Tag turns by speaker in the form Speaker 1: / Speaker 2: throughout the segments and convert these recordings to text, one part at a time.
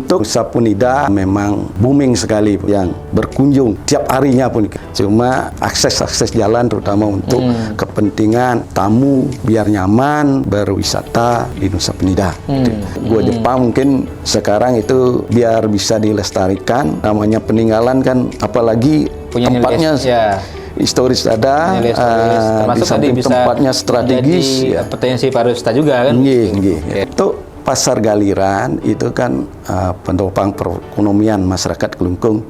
Speaker 1: Untuk Nusa Penida memang booming sekali yang berkunjung tiap harinya pun. Cuma akses jalan terutama untuk kepentingan tamu biar nyaman berwisata di Nusa Penida. Gua Jepang mungkin sekarang itu biar bisa dilestarikan, namanya peninggalan kan, apalagi
Speaker 2: punya
Speaker 1: tempatnya historis ada, di samping tempatnya strategis,
Speaker 2: potensi pariwisata juga kan.
Speaker 1: Itu Pasar Galiran itu kan penopang perekonomian masyarakat Kelungkung.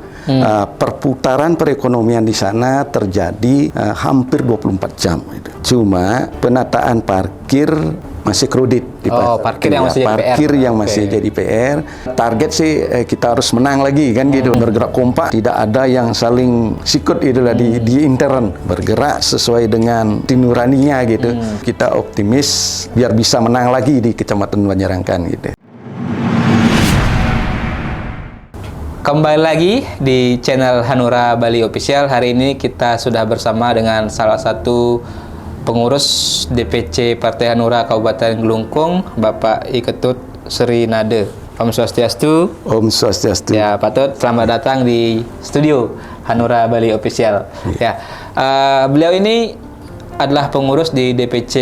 Speaker 1: Perputaran perekonomian di sana terjadi hampir 24 jam. Cuma penataan parkir masih kredit di
Speaker 2: parkir yang masih
Speaker 1: jadi PR. Target sih kita harus menang lagi kan gitu, bergerak kompak, tidak ada yang saling sikut itulah di intern, bergerak sesuai dengan nuraninya gitu. Kita optimis biar bisa menang lagi di Kecamatan Banjarangkan gitu.
Speaker 2: Kembali lagi di channel Hanura Bali Official. Hari ini kita sudah bersama dengan salah satu pengurus DPC Partai Hanura Kabupaten Kelungkung, Bapak I Ketut Sri Nade. Om Swastiastu.
Speaker 1: Om Swastiastu.
Speaker 2: Ya, Pak Tut, selamat datang di studio Hanura Bali Official. Beliau ini adalah pengurus di DPC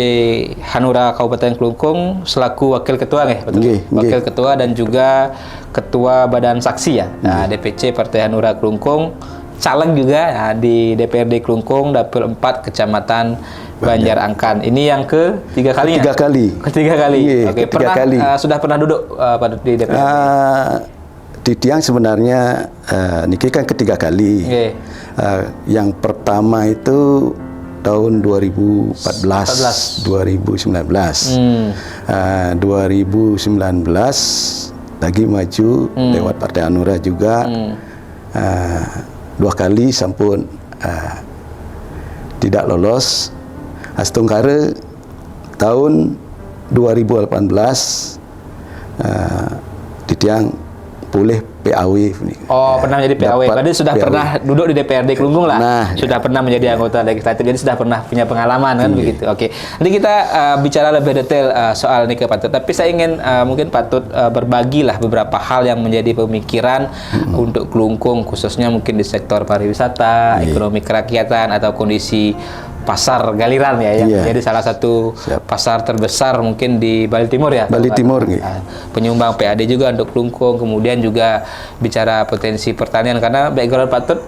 Speaker 2: Hanura Kabupaten Kelungkung selaku wakil ketua wakil ketua dan juga ketua Badan Saksi ya. DPC Partai Hanura Kelungkung, caleg juga di DPRD Kelungkung Dapil 4 Kecamatan Banjarangkan. Ini yang ketiga kalinya? Ketiga kali. Oke, sudah pernah duduk di DPRD?
Speaker 1: Di Tiang sebenarnya Niki kan ketiga kali. Yang pertama itu tahun 2014, 2019. 2019 lagi maju lewat Partai Hanura juga. 2 kali sampun tidak lolos. Astungkara tahun 2018 di Tiang boleh PAW.
Speaker 2: Pernah menjadi PAW. Berarti sudah pernah duduk di DPRD Kelungkung lah. Sudah pernah menjadi anggota legislatif, jadi sudah pernah punya pengalaman kan begitu. Oke. Nanti kita bicara lebih detail soal ini ke Pak Tut. Tapi saya ingin mungkin Pak Tut berbagilah beberapa hal yang menjadi pemikiran untuk Kelungkung, khususnya mungkin di sektor pariwisata, ekonomi kerakyatan atau kondisi Pasar Galiran ya, yang menjadi salah satu pasar terbesar mungkin di Bali Timur ya.
Speaker 1: Bali Timur.
Speaker 2: Penyumbang PAD juga untuk Kelungkung, kemudian juga bicara potensi pertanian karena background Pak Tut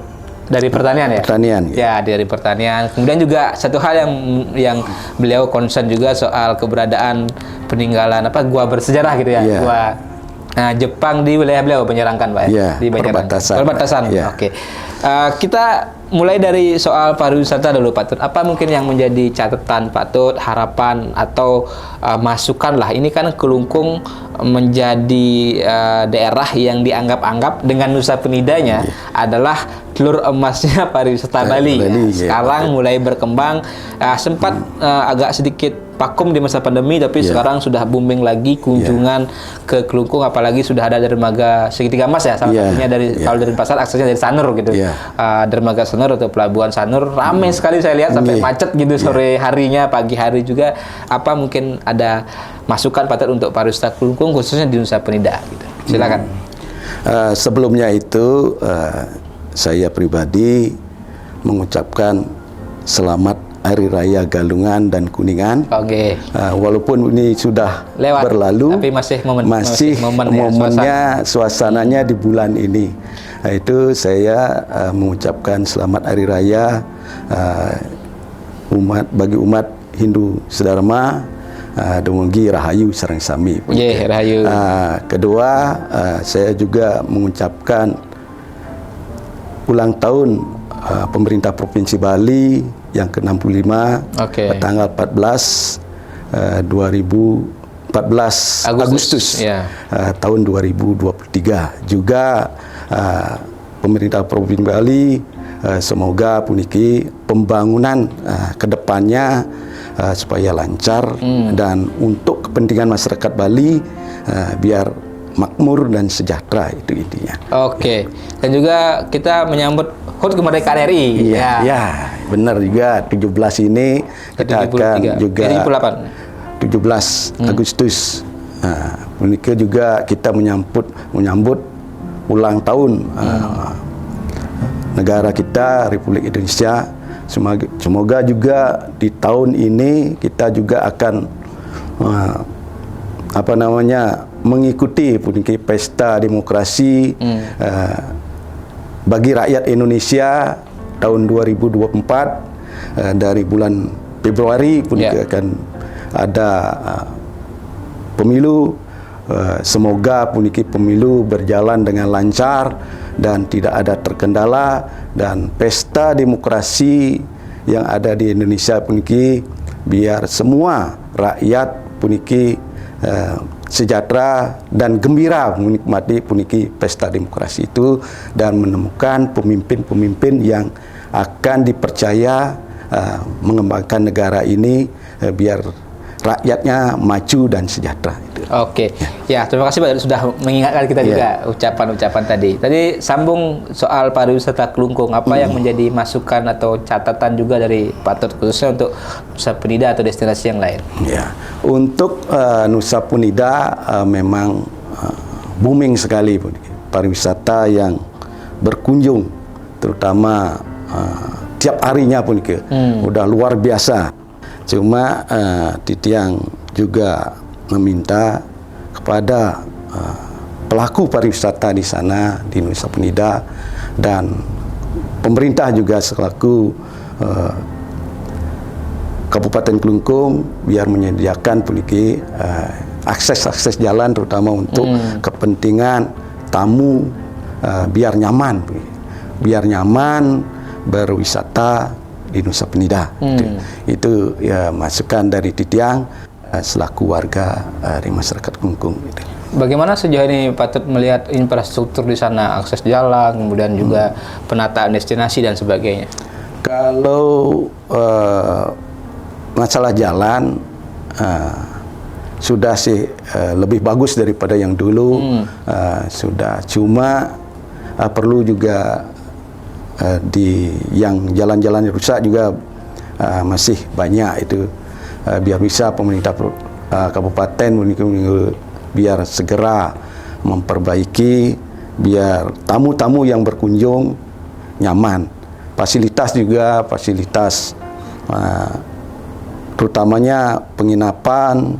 Speaker 2: dari pertanian ya. Dari pertanian. Kemudian juga satu hal yang beliau concern juga soal keberadaan peninggalan gua bersejarah gitu ya. Gua Jepang di wilayah beliau Banjarangkan Pak ya. Di perbatasan. Oke. Kita mulai dari soal pariwisata dulu Pak Tut. Apa mungkin yang menjadi catatan Pak Tut, harapan atau masukan lah? Ini kan Kelungkung menjadi daerah yang dianggap-anggap dengan Nusa Penidanya adalah telur emasnya pariwisata Bali. Sekarang mulai berkembang, sempat agak sedikit vakum di masa pandemi, tapi sekarang sudah booming lagi kunjungan ke Kelungkung, apalagi sudah ada dermaga segitiga emas ya, salah satunya dari kalau dari pasar aksesnya dari Sanur gitu. Dermaga Sanur atau pelabuhan Sanur ramai sekali saya lihat sampai macet gitu sore harinya, pagi hari juga. Apa mungkin ada masukan Pak Tut untuk pariwisata Kelungkung khususnya di Nusa Penida gitu. Silakan.
Speaker 1: Sebelumnya itu saya pribadi mengucapkan selamat Hari Raya Galungan dan Kuningan. Walaupun ini sudah berlalu,
Speaker 2: tapi masih
Speaker 1: momennya, suasananya di bulan ini. Itu saya mengucapkan selamat Hari Raya bagi umat Hindu Sedharma. Dumugi Rahayu Sareng Sami.
Speaker 2: Rahayu.
Speaker 1: Kedua, saya juga mengucapkan ulang tahun pemerintah Provinsi Bali yang ke-65 tanggal 14 Agustus tahun 2023. Juga pemerintah Provinsi Bali semoga puniki pembangunan kedepannya supaya lancar dan untuk kepentingan masyarakat Bali biar makmur dan sejahtera, itu intinya.
Speaker 2: Dan juga kita menyambut HUT kemerdekaan RI.
Speaker 1: Benar juga 17 ini kita akan juga 17 Agustus Menika juga kita menyambut ulang tahun negara kita, Republik Indonesia. Semoga juga di tahun ini kita juga akan mengikuti pesta demokrasi bagi rakyat Indonesia tahun 2024. Dari bulan Februari akan ada pemilu. Semoga pemilu berjalan dengan lancar dan tidak ada terkendala, dan pesta demokrasi yang ada di Indonesia biar semua rakyat sejahtera dan gembira menikmati pesta demokrasi itu, dan menemukan pemimpin-pemimpin yang akan dipercaya mengembangkan negara ini biar rakyatnya maju dan sejahtera.
Speaker 2: Oke, ya terima kasih Pak sudah mengingatkan kita juga ucapan-ucapan tadi. Tadi sambung soal pariwisata Kelungkung, apa yang menjadi masukan atau catatan juga dari Pak Tut khususnya untuk Nusa Penida atau destinasi yang lain?
Speaker 1: Ya, untuk Nusa Penida memang booming sekali pariwisata yang berkunjung, terutama tiap harinya udah luar biasa. Cuma Titiang juga meminta kepada pelaku pariwisata di sana di Nusa Penida dan pemerintah juga selaku Kabupaten Kelungkung biar menyediakan akses jalan terutama untuk kepentingan tamu biar nyaman berwisata di Nusa Penida. Itu ya masukan dari Titiang selaku warga di masyarakat Kelungkung.
Speaker 2: Bagaimana sejauh ini Pak Tut melihat infrastruktur di sana, akses jalan, kemudian juga penataan destinasi dan sebagainya?
Speaker 1: Kalau masalah jalan sudah sih lebih bagus daripada yang dulu. Sudah, cuma perlu juga di yang jalan-jalan rusak juga masih banyak itu, biar bisa pemerintah kabupaten biar segera memperbaiki biar tamu-tamu yang berkunjung nyaman. Fasilitas juga terutamanya penginapan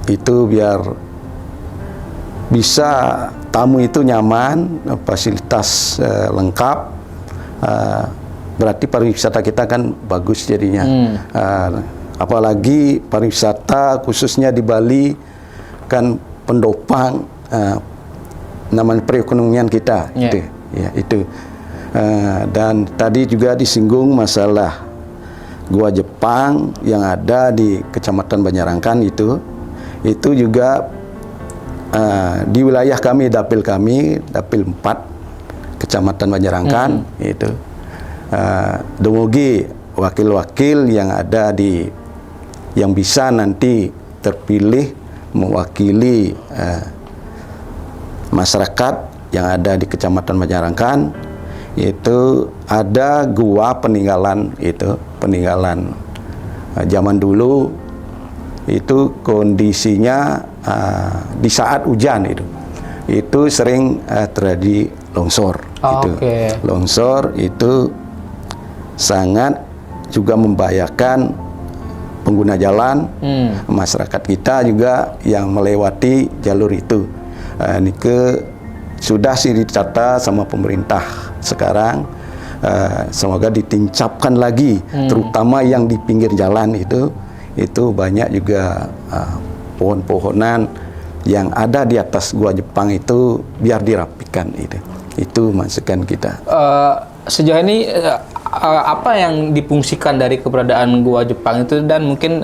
Speaker 1: itu biar bisa tamu itu nyaman, fasilitas lengkap, berarti pariwisata kita kan bagus jadinya. Apalagi pariwisata khususnya di Bali kan pendopang namanya perekonomian kita. Itu. Dan tadi juga disinggung masalah Gua Jepang yang ada di Kecamatan Banjarangkan itu juga di wilayah kami, dapil 4 Kecamatan Banjarangkan itu dumugi wakil-wakil yang ada yang bisa nanti terpilih mewakili masyarakat yang ada di Kecamatan Banjarangkan. Itu ada gua peninggalan zaman dulu, itu kondisinya di saat hujan itu sering terjadi longsor. Longsor itu sangat juga membahayakan pengguna jalan, masyarakat kita juga yang melewati jalur itu. Ini sudah sih ditata sama pemerintah sekarang. Semoga ditincapkan lagi, terutama yang di pinggir jalan itu banyak juga pohon-pohonan yang ada di atas Gua Jepang itu biar dirapikan. Itu masukan kita.
Speaker 2: Sejauh ini apa yang difungsikan dari keberadaan Gua Jepang itu, dan mungkin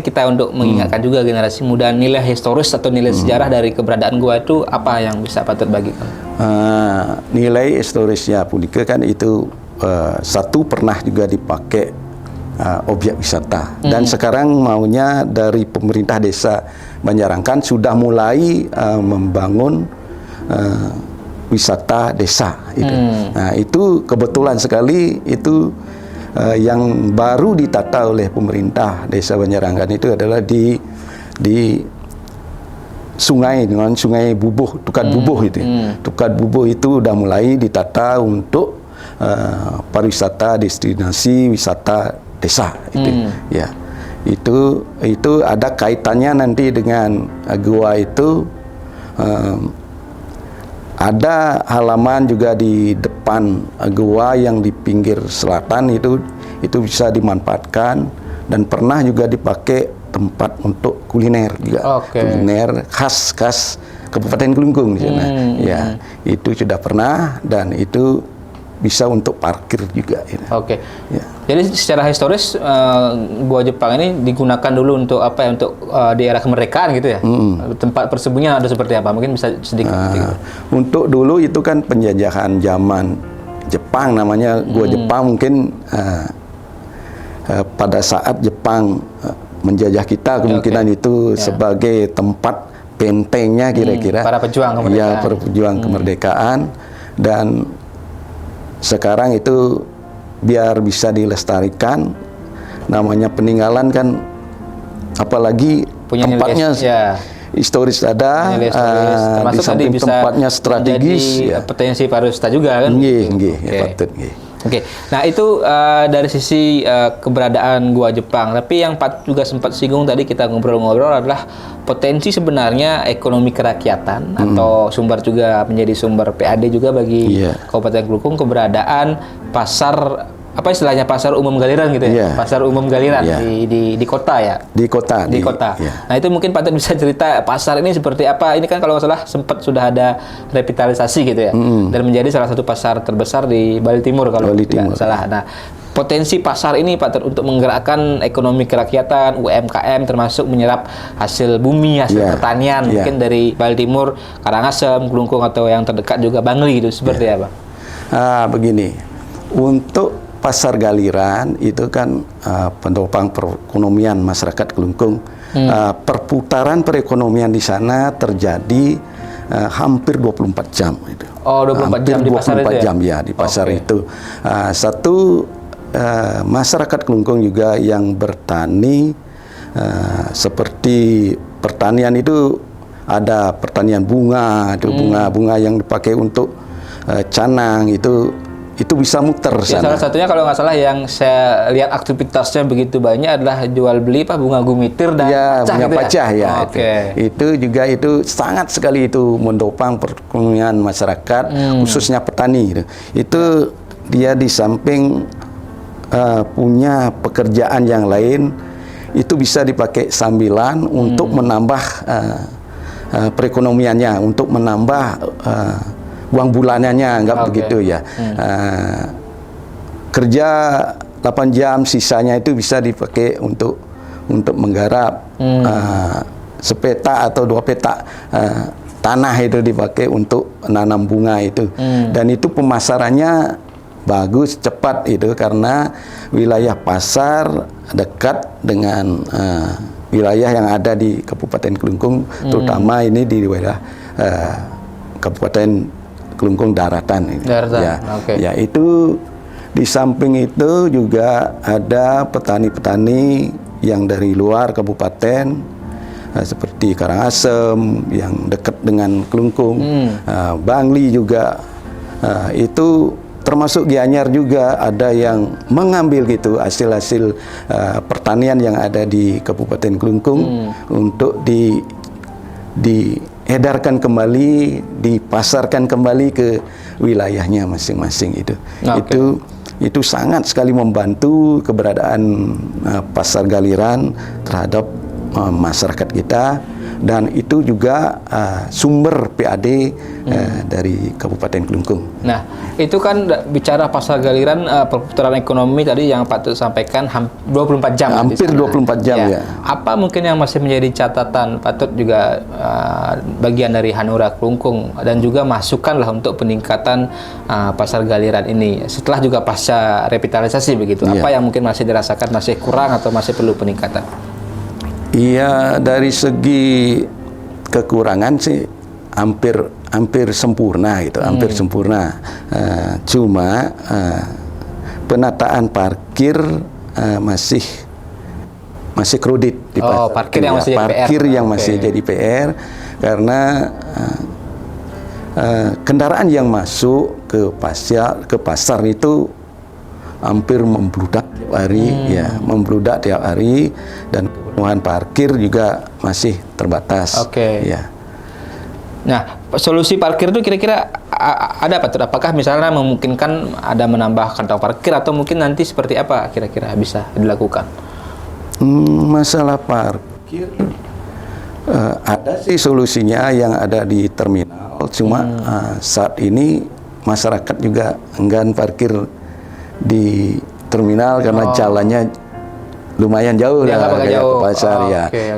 Speaker 2: kita untuk mengingatkan juga generasi muda nilai historis atau nilai sejarah dari keberadaan gua itu apa yang bisa Patut bagikan?
Speaker 1: Nilai historisnya punika kan itu satu pernah juga dipakai objek wisata, dan sekarang maunya dari pemerintah desa Banjarangkan sudah mulai membangun wisata desa itu. Nah, itu kebetulan sekali itu yang baru ditata oleh pemerintah desa Banjarangkan itu adalah di sungai dengan sungai Bubuh, Tukat Bubuh itu. Tukat Bubuh itu udah mulai ditata untuk pariwisata destinasi wisata desa itu. Ya. Itu ada kaitannya nanti dengan gua itu. Ada halaman juga di depan gua yang di pinggir selatan itu bisa dimanfaatkan dan pernah juga dipakai tempat untuk kuliner juga. Kuliner khas Kabupaten Kelungkung di sana. Ya, itu sudah pernah dan itu bisa untuk parkir juga. Ya.
Speaker 2: Jadi secara historis Gua Jepang ini digunakan dulu untuk apa ya? Untuk di era kemerdekaan gitu ya. Tempat persembunyian ada seperti apa? Mungkin bisa sedikit.
Speaker 1: Untuk dulu itu kan penjajahan zaman Jepang, namanya Gua Jepang. Mungkin pada saat Jepang menjajah kita, kemungkinan itu sebagai tempat bentengnya kira-kira
Speaker 2: para pejuang kemerdekaan.
Speaker 1: Ya, para pejuang kemerdekaan. Dan sekarang itu biar bisa dilestarikan, namanya peninggalan kan, apalagi
Speaker 2: punya
Speaker 1: tempatnya historis ada, di samping tempatnya strategis,
Speaker 2: potensi pariwisata juga kan. Oke. Nah, itu dari sisi keberadaan Gua Jepang. Tapi yang Pak juga sempat singgung tadi kita ngobrol-ngobrol adalah potensi sebenarnya ekonomi kerakyatan atau sumber juga menjadi sumber PAD juga bagi Kabupaten Kelungkung, keberadaan pasar, apa istilahnya, pasar umum Galiran gitu ya. Pasar umum Galiran di kota ya. Di kota. Nah, itu mungkin Pak bisa cerita pasar ini seperti apa. Ini kan kalau nggak salah sempat sudah ada revitalisasi gitu ya. Dan menjadi salah satu pasar terbesar di Bali Timur kalau tidak salah. Nah, potensi pasar ini Pak untuk menggerakkan ekonomi kerakyatan, UMKM, termasuk menyerap hasil bumi, hasil pertanian, mungkin dari Bali Timur, Karangasem, Kelungkung, atau yang terdekat juga Bangli gitu, seperti apa?
Speaker 1: Begini, untuk pasar Galiran itu kan penopang perekonomian masyarakat Kelungkung. Perputaran perekonomian di sana terjadi hampir 24 jam itu.
Speaker 2: Oh, 24 jam di pasar itu ya?
Speaker 1: Jam ya di pasar itu. Satu masyarakat Kelungkung juga yang bertani, seperti pertanian itu ada pertanian bunga, itu bunga-bunga yang dipakai untuk canang, itu bisa muter sana.
Speaker 2: Salah satunya kalau nggak salah yang saya lihat aktivitasnya begitu banyak adalah jual beli bunga gumitir dan pacah,
Speaker 1: bunga
Speaker 2: gitu
Speaker 1: pacah ya.
Speaker 2: Itu
Speaker 1: juga itu sangat sekali itu mendopang perekonomian masyarakat, khususnya petani. Itu dia di samping punya pekerjaan yang lain, itu bisa dipakai sambilan untuk menambah perekonomiannya, untuk menambah uang bulanannya, anggap begitu ya. Kerja 8 jam, sisanya itu bisa dipakai untuk menggarap sepeta atau 2 petak tanah, itu dipakai untuk nanam bunga itu. Dan itu pemasarannya bagus, cepat itu, karena wilayah pasar dekat dengan wilayah yang ada di Kabupaten Kelungkung, terutama ini di wilayah Kabupaten Kelungkung Daratan ini. Ya, itu di samping itu juga ada petani-petani yang dari luar kabupaten, seperti Karangasem yang dekat dengan Kelungkung, Bangli juga, itu termasuk Gianyar juga ada yang mengambil gitu hasil-hasil pertanian yang ada di Kabupaten Kelungkung untuk diedarkan kembali, dipasarkan kembali ke wilayahnya masing-masing itu. Itu sangat sekali membantu keberadaan pasar Galiran terhadap masyarakat kita, dan itu juga sumber PAD dari Kabupaten Kelungkung.
Speaker 2: Nah, itu kan bicara pasar Galiran, perputaran ekonomi tadi yang Pak Tut sampaikan 24 jam.
Speaker 1: Hampir 24 jam ya.
Speaker 2: Apa mungkin yang masih menjadi catatan Pak Tut juga bagian dari Hanura Kelungkung, dan juga masukan lah untuk peningkatan pasar Galiran ini setelah juga pasca revitalisasi begitu. Apa yang mungkin masih dirasakan masih kurang atau masih perlu peningkatan?
Speaker 1: Iya, dari segi kekurangan sih hampir sempurna gitu, hampir sempurna. Cuma penataan parkir masih masih kredit di pasar.
Speaker 2: Parkir yang masih jadi PR.
Speaker 1: Parkir yang masih jadi PR karena kendaraan yang masuk ke pasar itu hampir membludak tiap hari, membludak tiap hari, dan kebutuhan parkir juga masih terbatas. Ya.
Speaker 2: Nah, solusi parkir itu kira-kira ada apa tuh? Apakah misalnya memungkinkan ada menambah kantong parkir atau mungkin nanti seperti apa kira-kira bisa dilakukan?
Speaker 1: Masalah parkir ada sih solusinya yang ada di terminal, cuma saat ini masyarakat juga enggan parkir di terminal karena jalannya lumayan jauh ke pasar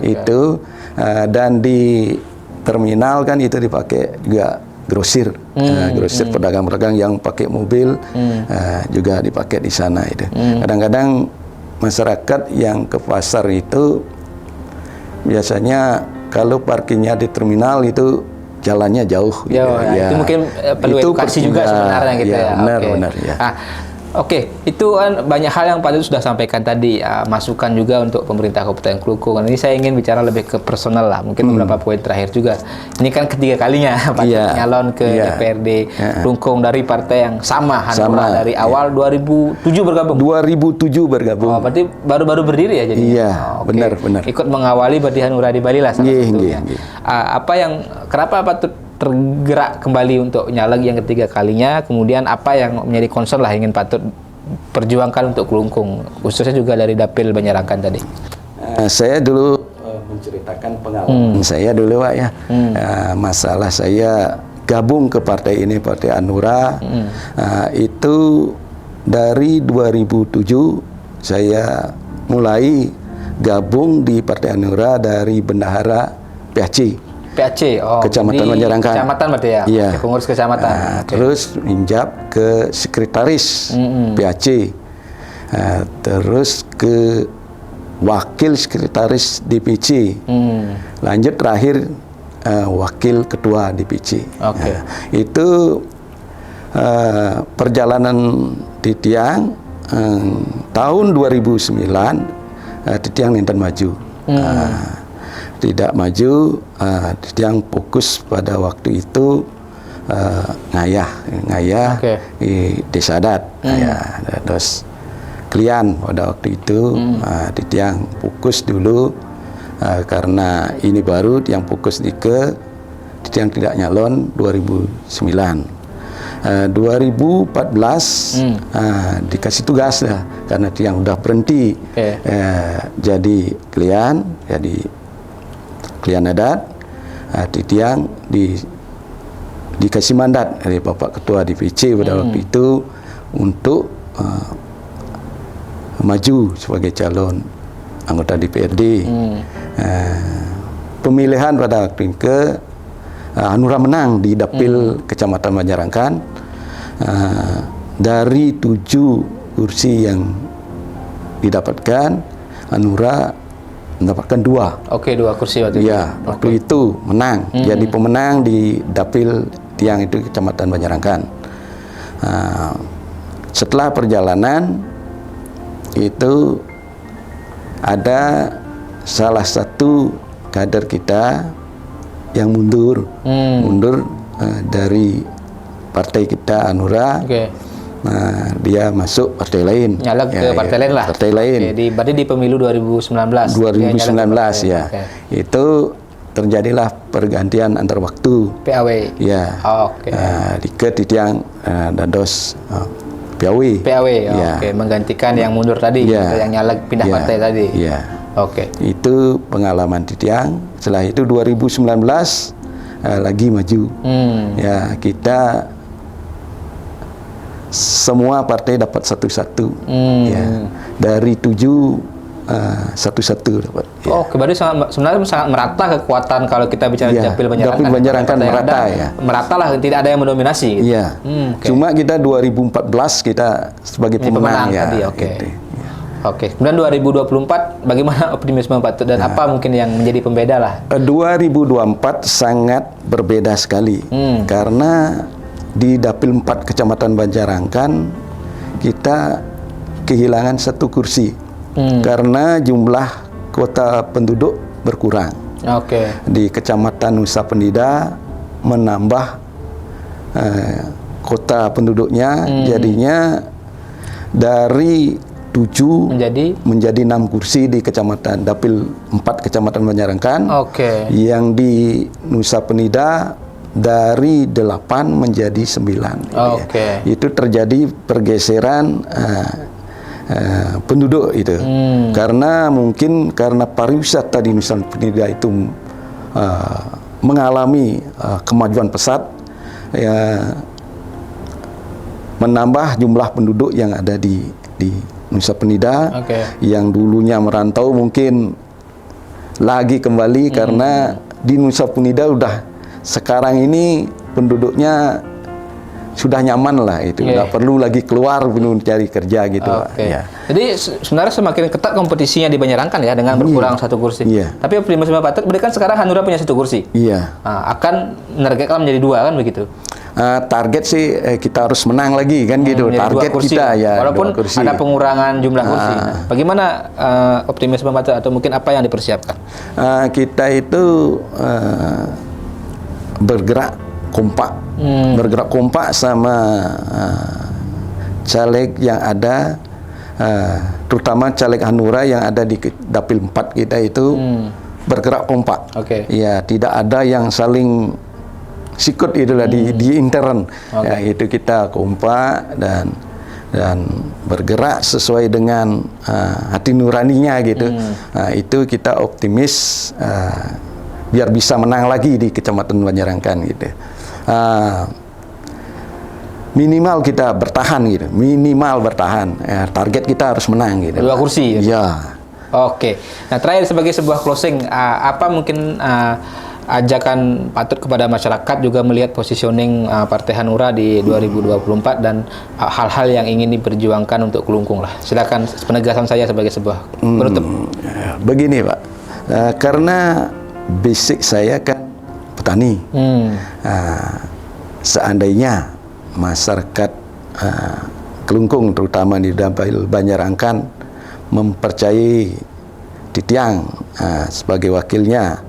Speaker 1: itu, dan di terminal kan itu dipakai juga grosir, grosir pedagang-pedagang yang pakai mobil juga dipakai di sana itu. Kadang-kadang masyarakat yang ke pasar itu biasanya kalau parkirnya di terminal itu jalannya jauh.
Speaker 2: Itu mungkin perlu edukasi juga sebenarnya gitu ya.
Speaker 1: Benar ya.
Speaker 2: Itu kan banyak hal yang Pak Tutut sudah sampaikan tadi, masukan juga untuk pemerintah Kabupaten Klungkung. Ini saya ingin bicara lebih ke personal lah, mungkin beberapa poin terakhir juga. Ini kan ketiga kalinya Pak Tutut nyalon ke DPRD Klungkung dari partai yang sama, Hanura, dari awal 2007 bergabung.
Speaker 1: 2007 bergabung.
Speaker 2: Berarti baru-baru berdiri ya jadi.
Speaker 1: Iya, benar.
Speaker 2: Ikut mengawali berarti Hanura di Bali lah salah satunya. Kenapa Pak Tutut tergerak kembali untuk nyalek yang ketiga kalinya, kemudian apa yang menjadi concern lah ingin Pak Tutut perjuangkan untuk Klungkung, khususnya juga dari Dapil Banjarangkan tadi?
Speaker 1: Saya dulu menceritakan pengalaman saya dulu Pak ya. Masalah saya gabung ke partai ini, Partai Hanura, itu dari 2007 saya mulai gabung di Partai Hanura dari bendahara PAC, Kecamatan Banjarangkan.
Speaker 2: Kecamatan berarti ya?
Speaker 1: Iya.
Speaker 2: Pengurus kecamatan.
Speaker 1: Terus injap ke sekretaris PAC. Terus ke wakil sekretaris DPC. Lanjut terakhir wakil ketua DPC. Itu perjalanan Titiang tahun 2009 Titiang ninten maju. Tidak maju, yang fokus pada waktu itu ngayah di Desa Adat, terus Klian pada waktu itu, yang fokus dulu karena ini baru yang fokus yang tidak nyalon 2009. 2014 dikasih tugas lah karena yang udah berhenti jadi Klian, Klian Adat, Titiang dikasih mandat dari Bapak Ketua DPC pada waktu itu untuk maju sebagai calon anggota DPRD. Pemilihan pada waktu itu Hanura menang di Dapil Kecamatan Banjarangkan. Dari 7 kursi yang didapatkan, Hanura mendapatkan 2.
Speaker 2: 2 kursi waktu itu.
Speaker 1: Iya, waktu itu menang. Jadi pemenang di Dapil Tiang itu Kecamatan Banjarangkan. Setelah perjalanan itu ada salah satu kader kita yang mundur dari partai kita Hanura. Dia masuk partai lain.
Speaker 2: Nyalek ke partai lain lah.
Speaker 1: Partai lain.
Speaker 2: Berarti di pemilu 2019.
Speaker 1: 2019 ya. Itu terjadilah pergantian antar waktu.
Speaker 2: PAW.
Speaker 1: Ya. Ke Titiang dados PAW. Menggantikan yang mundur tadi, yang nyalek pindah partai tadi. Itu pengalaman Titiang. Setelah itu 2019 lagi maju. Kita semua partai dapat satu-satu, dari 7 satu-satu dapat.
Speaker 2: Berarti sebenarnya sangat merata kekuatan kalau kita bicara Dapil Banjarangkan merata merata lah, tidak ada yang mendominasi.
Speaker 1: Cuma kita 2014 kita sebagai pemenang
Speaker 2: tadi. Kemudian 2024 bagaimana optimisme Pak Tutut dan apa mungkin yang menjadi pembeda lah?
Speaker 1: 2024 sangat berbeda sekali karena di Dapil 4 Kecamatan Banjarangkan kita kehilangan 1 kursi karena jumlah kuota penduduk berkurang. Di Kecamatan Nusa Penida menambah kota penduduknya, jadinya dari 7 menjadi 6 kursi di Kecamatan Dapil 4 Kecamatan Banjarangkan. Yang di Nusa Penida dari 8 menjadi 9. Itu terjadi pergeseran penduduk itu. Karena mungkin karena pariwisata di Nusa Penida itu mengalami kemajuan pesat, menambah jumlah penduduk yang ada di Nusa Penida, yang dulunya merantau mungkin lagi kembali karena di Nusa Penida sekarang ini penduduknya sudah nyaman lah itu, nggak perlu lagi keluar cari kerja gitu.
Speaker 2: Jadi sebenarnya semakin ketat kompetisinya di Banjarangkan ya dengan berkurang 1 kursi. Tapi optimisme Patut, berarti kan sekarang Hanura punya 1 kursi. Akan menargetkan menjadi 2 kan begitu?
Speaker 1: Target sih kita harus menang lagi kan gitu. Target kita ya.
Speaker 2: Walaupun ada pengurangan jumlah kursi. Bagaimana optimisme Patut atau mungkin apa yang dipersiapkan?
Speaker 1: Kita itu bergerak kompak sama caleg yang ada, terutama caleg Hanura yang ada di Dapil 4 kita itu bergerak kompak. Ya, tidak ada yang saling sikut itulah di intern. Ya, itu kita kompak dan bergerak sesuai dengan hati nuraninya gitu. Itu kita optimis biar bisa menang lagi di Kecamatan Banjarangkan gitu. Minimal kita bertahan gitu, target kita harus menang gitu.
Speaker 2: 2 kursi
Speaker 1: ya.
Speaker 2: Nah, terakhir sebagai sebuah closing, apa mungkin ajakan Patut kepada masyarakat juga melihat positioning Partai Hanura di 2024 dan hal-hal yang ingin diperjuangkan untuk Kelungkung lah. Silakan penegasan saya sebagai sebuah penutup.
Speaker 1: Begini Pak, karena basic saya kan petani. Seandainya masyarakat Kelungkung terutama di Dapil Banjarangkan mempercayai Titiang sebagai wakilnya,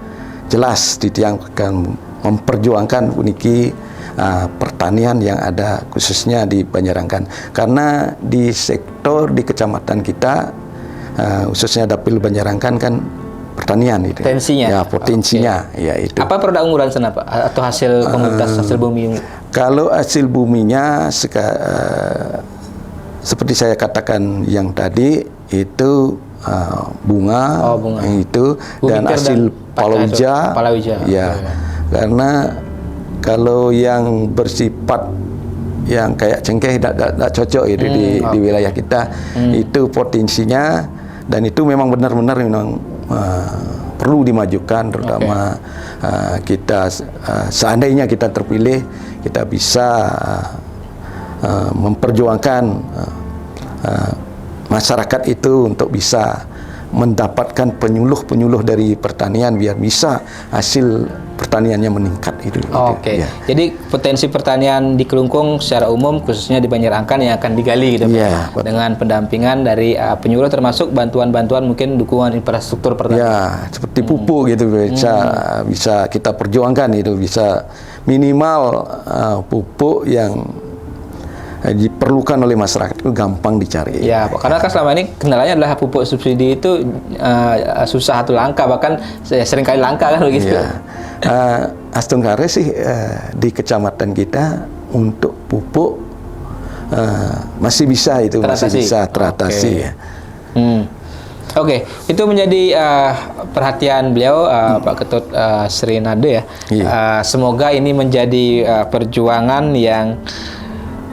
Speaker 1: jelas Titiang akan memperjuangkan uniki pertanian yang ada khususnya di Banjarangkan. Karena di sektor di kecamatan kita khususnya Dapil Banjarangkan kan pertanian itu. Potensinya. Ya itu.
Speaker 2: Apa produk unggulan sana Pak? Atau hasil komoditas hasil bumi?
Speaker 1: Kalau hasil buminya seperti saya katakan yang tadi itu bunga, itu dan hasil palawija. Ya. Karena kalau yang bersifat yang kayak cengkeh tidak cocok itu di wilayah kita. Itu potensinya dan itu memang benar-benar perlu dimajukan, terutama kita seandainya kita terpilih, kita bisa memperjuangkan masyarakat itu untuk bisa mendapatkan penyuluh dari pertanian biar bisa hasil pertaniannya meningkat itu.
Speaker 2: Ya. Jadi potensi pertanian di Kelungkung secara umum khususnya di Banjarangkan yang akan digali gitu dengan pendampingan dari penyuluh termasuk bantuan-bantuan mungkin dukungan infrastruktur pertanian. Ya,
Speaker 1: seperti pupuk gitu bisa kita perjuangkan itu, bisa minimal pupuk yang diperlukan oleh masyarakat itu gampang dicari.
Speaker 2: Ya, karena kan selama ini kendalanya adalah pupuk subsidi itu susah atau langka, bahkan seringkali langka kan begitu. Ya.
Speaker 1: Astungkare sih di kecamatan kita untuk pupuk masih bisa teratasi. Ya.
Speaker 2: Itu menjadi perhatian beliau Pak Ketut Sri Nade ya. Semoga ini menjadi perjuangan yang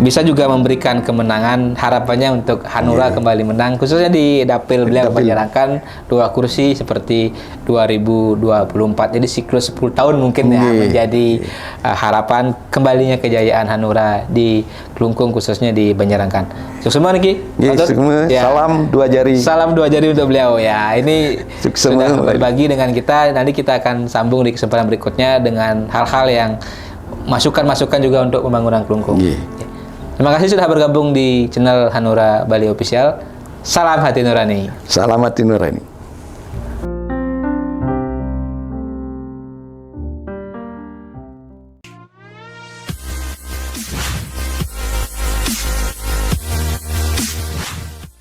Speaker 2: bisa juga memberikan kemenangan, harapannya untuk Hanura kembali menang, khususnya di Dapil beliau Banjarangkan 2 kursi seperti 2024. Jadi siklus 10 tahun mungkin menjadi harapan kembalinya kejayaan Hanura di Kelungkung khususnya di Banjarangkan. Sukses semua Niki.
Speaker 1: Salam 2 jari.
Speaker 2: Salam 2 jari untuk beliau ya. Ini sudah berbagi dengan kita. Nanti kita akan sambung di kesempatan berikutnya dengan hal-hal yang masukan-masukan juga untuk pembangunan Kelungkung. Terima kasih sudah bergabung di channel Hanura Bali Official. Salam hati nurani.
Speaker 1: Salam hati nurani.